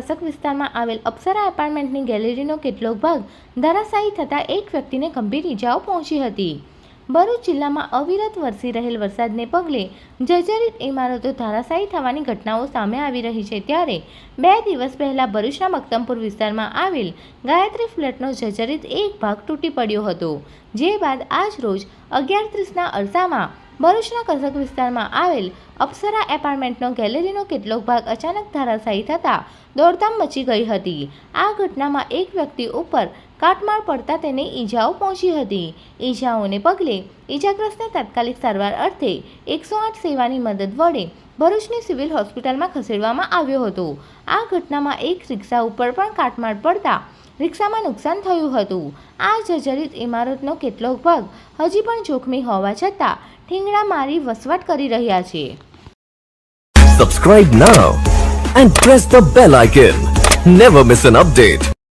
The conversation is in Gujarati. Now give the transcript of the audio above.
કસક વિસ્તારમાં આવેલ અપ્સરા એપાર્ટમેન્ટની ગેલેરીનો કેટલોક ભાગ ધરાશાયી થતાં એક વ્યક્તિને ગંભીર ઇજાઓ પહોંચી હતી. ભરૂચ જિલ્લામાં અવિરત વરસી રહેલ વરસાદને પગલે જર્જરિત ઇમારતો ધરાશાયી થવાની ઘટનાઓ સામે આવી રહી છે. ત્યારે 2 દિવસ પહેલા ભરૂચના મક્તમપુર વિસ્તારમાં આવેલ ગાયત્રી ફ્લેટનો જર્જરિત એક ભાગ તૂટી પડ્યો હતો. જે બાદ આજ રોજ 11:30ના અરસામાં ભરૂચના કસક વિસ્તારમાં આવેલ અપ્સરા એપાર્ટમેન્ટનો ગેલેરીનો કેટલોક ભાગ અચાનક ધરાશાયી થતાં દોડધામ મચી ગઈ હતી. આ ઘટનામાં એક વ્યક્તિ ઉપર કાટમાળ પડતા તેને ઈજાઓ પહોંચી હતી. ઈજાઓને પગલે ઈજાગ્રસ્તને તાત્કાલિક સારવાર અર્થે 108 સેવાની મદદ વડે ભરૂચની સિવિલ હોસ્પિટલમાં ખસેડવામાં આવ્યો હતો. આ ઘટનામાં એક રિક્ષા ઉપર પણ કાટમાળ પડતા રિક્ષામાં નુકસાન થયું હતું. આ જર્જરિત ઇમારતનો કેટલોક ભાગ હજી પણ જોખમી હોવા છતાં ઠીંગણા મારી વસવાટ કરી રહ્યા છે. Subscribe now and press the bell icon. Never miss an update.